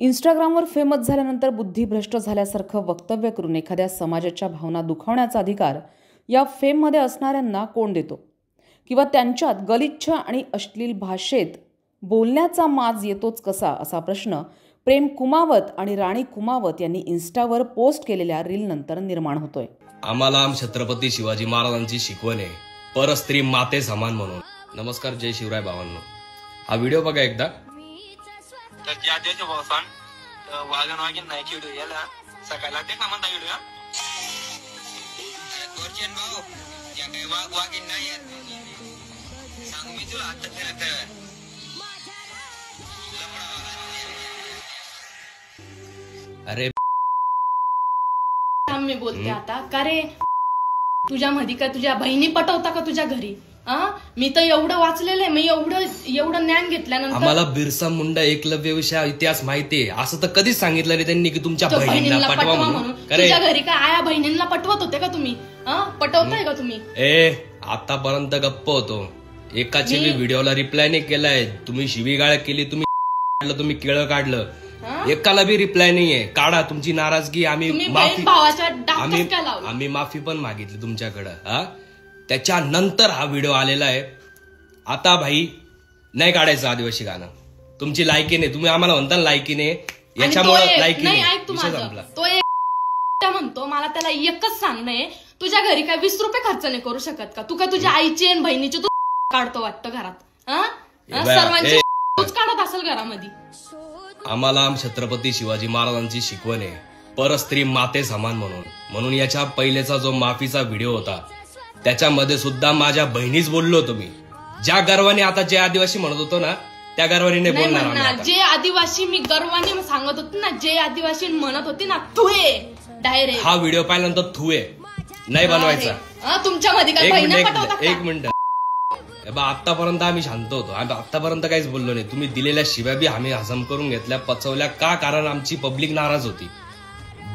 इंस्टाग्रामवर फेमस झाल्यानंतर बुद्धिभ्रष्ट झाल्यासारखं वक्तव्य करून एखाद्या समाजाच्या भावना दुखावण्याचा अधिकार या फेममध्ये असणाऱ्यांना कोण देतो? किंवा त्यांच्यात गलिच्छ आणि अश्लील भाषेत बोलण्याचा माज येतोच कसा, असा प्रश्न प्रेम कुमावत आणि राणी कुमावत यांनी इन्स्टावर पोस्ट केलेल्या रील नंतर निर्माण होतोय. आम्हाला छत्रपती शिवाजी महाराजांची शिकवण आहे, परस्त्री माते समान म्हणून. नमस्कार, जय शिवराय भावांनो. हा व्हिडिओ बघा एकदा. तर ज्या देशो भावसान वागन नाही खेळू याला सकाळला ते का म्हणता व्हिडिओ कोर्चन भाऊ या काही वागीन नाही सांग मी तुला आता फिरत अरे मी बोलते आता का रे, तुझ्या मध्ये का तुझ्या बहिणी पटवता का तुझ्या घरी? मी तर एवढं वाचलेलं आहे, मी एवढं ज्ञान घेतल्यानंतर आम्हाला बिरसा मुंडा एकलव्य विषय इतिहास माहितीये, असं तर कधीच सांगितलं नाही त्यांनी की तुमच्या बहिणीला पटवा म्हणून. तुझ्या घरी का आया बहिणींना पटवत होते का तुम्ही? पटवताय का तुम्ही? आतापर्यंत गप्प होतो, एकाची मी व्हिडिओला रिप्लाय नाही केलाय. तुम्ही शिवीगाळ केली, तुम्ही केळं काढलं, एकाला बी रिप्लाय नाहीये. काढा तुमची नाराजगी. आम्ही माफी पण मागितली तुमच्याकडं. त्याच्यानंतर हा व्हिडिओ आलेला आहे. आता भाई नाही काढायचं आदिवासी गाणं. तुमची लायकी नाही, तुम्ही आम्हाला म्हणता लायकी नाही, याच्यामुळे लायकी नाही. तो म्हणतो मला त्याला एकच सांगणं, तुझ्या घरी काय 20 रुपये खर्च नाही करू शकत का? तू काय तुझ्या आईची आणि बहिणीची तू काढतो वाटतं घरात? सर्वांची तूच काढत असेल घरामध्ये. आम्हाला छत्रपती शिवाजी महाराजांची शिकवण आहे, परस्त्री माते समान म्हणून याच्या पहिलेचा जो माफीचा व्हिडिओ होता त्याच्यामध्ये सुद्धा माझ्या बहिणीच बोललो होतो मी. ज्या गर्वाने आता जे आदिवासी म्हणत होतो ना, त्या गर्वाने नाही बोलणार. जे आदिवासी मी गर्वाने सांगत होते ना, जे आदिवासी म्हणत होती ना, थुए डायरेक्ट. हा व्हिडिओ पाहिल्यानंतर थुए नाही बनवायचा. तुमच्यामध्ये काय एक मिनिट. आतापर्यंत आम्ही शांत होतो, आतापर्यंत काहीच बोललो नाही. तुम्ही दिलेल्या शिव्या बी आम्ही हजम करून घेतल्या, पचवल्या का? कारण आमची पब्लिक नाराज होती.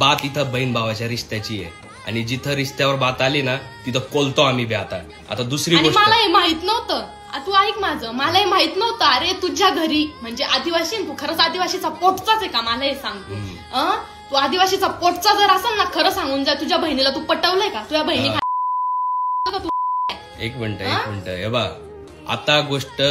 बात इथं बहीण भावाच्या रिश्त्याची आहे, आणि जिथं रिश्त्यावर बात आली ना तिथं कोलतो आम्ही बी. आता दुसरी गोष्ट, मलाही माहित नव्हतं. तू ऐक माझं, मलाही माहित नव्हतं. अरे तुझ्या घरी म्हणजे आदिवासी, तू खरंच आदिवासीचा पोटचाच आहे का? मला हे सांग. तू आदिवासीचा पोटचा जर असेल ना, खरं सांगून जा, तुझ्या बहिणीला तू पटवलंय का? तुझ्या बहिणी एक मिनिट. हे बा, आता गोष्ट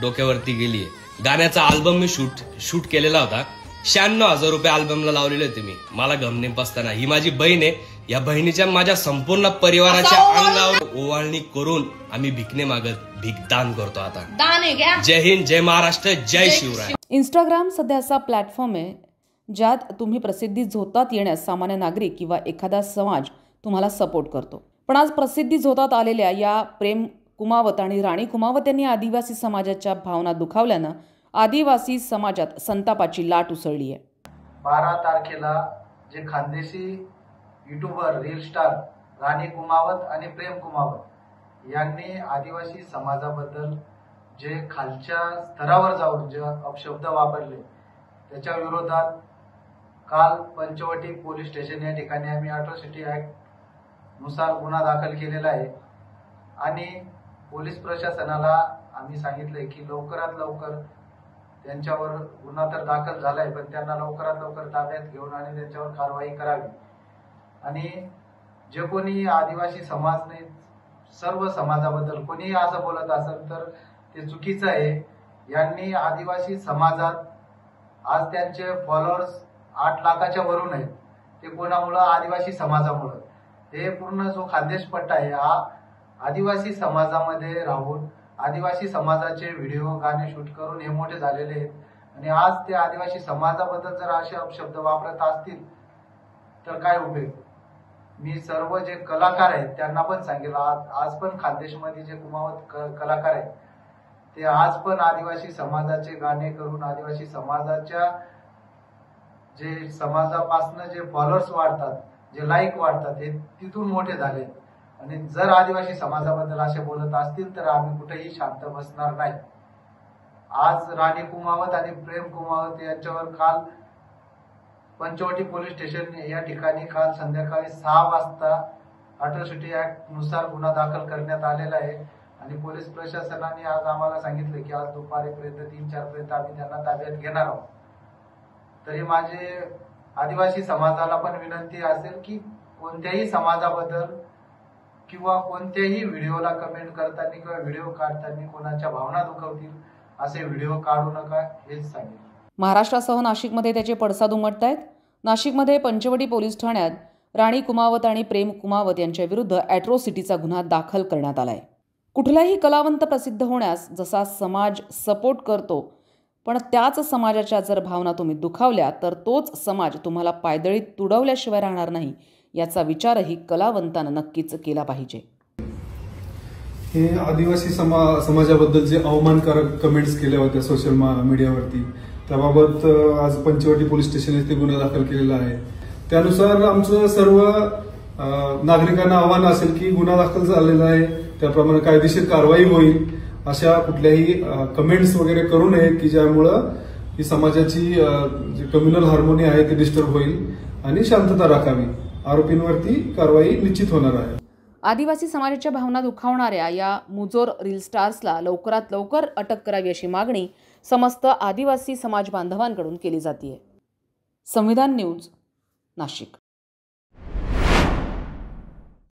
डोक्यावरती गेली. गाण्याचा अल्बम मी शूट केलेला होता. 96,000 रुपये अल्बमला लावलेले होते मी. मला गमने पसताना. ही माझी बहीण आहे, या बहिणीच्या माझ्या संपूर्ण परिवाराच्या अंगावर ओवाळणी करून आम्ही भिकणे मागत भिकदान करतो. आता जय हिंद, जय महाराष्ट्र, जय शिवराय. इंस्टाग्राम सध्या असा प्लॅटफॉर्म आहे ज्यात तुम्ही प्रसिद्धी झोतात येण्यास सामान्य नागरिक किंवा एखादा समाज तुम्हाला सपोर्ट करतो. पण आज प्रसिद्धी झोतात आलेल्या या प्रेम कुमावत आणि राणी कुमावत यांनी आदिवासी समाजाच्या भावना दुखावल्यानं आदिवासी समाजात संतापाची लाट उसळली आहे. 12 तारखेला जे खानदेशी युट्यूबर रील स्टार राणी कुमावत आणि प्रेम कुमावत यांनी आदिवासी समाजाबद्दल जे खालच्या स्तरावर जाऊन जे अपशब्द वापरले, त्याच्या विरोधात काल पंचवटी पोलीस स्टेशन या ठिकाणी आम्ही अॅट्रॉसिटी ऍक्ट नुसार गुन्हा दाखल केलेला आहे. आणि पोलीस प्रशासनाला आम्ही सांगितलंय की लवकरात लवकर त्यांच्यावर गुन्हा तर दाखल झालाय, पण त्यांना लवकरात लवकर ताब्यात घेऊन आणि त्यांच्यावर कारवाई करावी. आणि जे कोणी आदिवासी समाज नाही, सर्व समाजाबद्दल कोणीही असं बोलत असेल तर ते चुकीचं आहे. यांनी आदिवासी समाजात आज त्यांचे फॉलोअर्स 8 लाखाच्या वरून आहेत. ते कोणामुळं? आदिवासी समाजामुळं. हे पूर्ण जो खानदेश पट्टा आहे हा आदिवासी समाजामध्ये राहून आदिवासी समाजाचे व्हिडिओ गाणे शूट करून हे मोठे झालेले आहेत. आणि आज ते आदिवासी समाजाबद्दल जर असे अपशब्द वापरत असतील तर काय उपयोग? मी सर्व जे कलाकार आहेत त्यांना पण सांगेल, आज पण खानदेशमध्ये जे कुमावत कलाकार आहेत ते आज पण आदिवासी समाजाचे गाणे करून आदिवासी समाजाच्या जे समाजापासून जे फॉलोअर्स वाढतात, जे लाईक वाढतात, हे तिथून मोठे झाले. आणि जर आदिवासी समाजाबद्दल असे बोलत असतील तर आम्ही कुठेही शांत बसणार नाही. आज राणी कुमावत आणि प्रेम कुमावत यांच्यावर काल पंचवटी पोलीस स्टेशन या ठिकाणी काल संध्याकाळी 6 वाजता अॅट्रॉसिटी ऍक्ट नुसार गुन्हा दाखल करण्यात आलेला आहे. आणि पोलीस प्रशासनाने आज आम्हाला सांगितले की आज दुपारीपर्यंत 3-4 पर्यंत आम्ही त्यांना ताब्यात घेणार आहोत. तरी माझे आदिवासी समाजाला पण विनंती असेल की कोणत्याही समाजाबद्दल किंवा कोणत्याही व्हिडिओला कमेंट करताना किंवा व्हिडिओ काढताना कोणाच्या भावना दुखवतील असे व्हिडिओ काढू नका, हेच सांगेल. महाराष्ट्रासह नाशिकमध्ये त्याचे पडसाद उमटत आहेत. नाशिकमध्ये पंचवटी पोलीस ठाण्यात राणी कुमावत आणि प्रेम कुमावत यांच्या विरुद्ध ॲट्रॉसिटीचा गुन्हा दाखल करण्यात आलाय. कुठलाही कलावंत प्रसिद्ध होण्यास जसा समाज सपोर्ट करतो, पण त्याच समाजाच्या जर भावना तुम्ही दुखावल्या तर तोच समाज तुम्हाला पायदळीत तुडवल्याशिवाय राहणार नाही, याचा विचारही कलावंतानं नक्कीच केला पाहिजे. हे आदिवासी समाजाबद्दल जे अवमानकारक कमेंट्स केल्या होत्या सोशल मीडियावरती, त्याबाबत आज पंचवटी पोलीस स्टेशन येथे गुन्हा दाखल केलेला आहे. त्यानुसार आमचं सर्व नागरिकांना आव्हान असेल की गुन्हा दाखल झालेला आहे, त्याप्रमाणे कायदेशीर कारवाई होईल. अशा कुठल्याही कमेंट्स वगैरे करू नये की ज्यामुळं ही समाजाची जी कम्युनल हार्मोनी आहे ती डिस्टर्ब होईल आणि शांतता राखावी. आरोपींवरती कारवाई निश्चित होणार आहे. आदिवासी समाजाच्या भावना दुखावणाऱ्या या मुजोर रील स्टार्सला लवकरात लवकर अटक करावी अशी मागणी समस्त आदिवासी समाज बांधवांकडून केली जाते. संविधान न्यूज, नाशिक.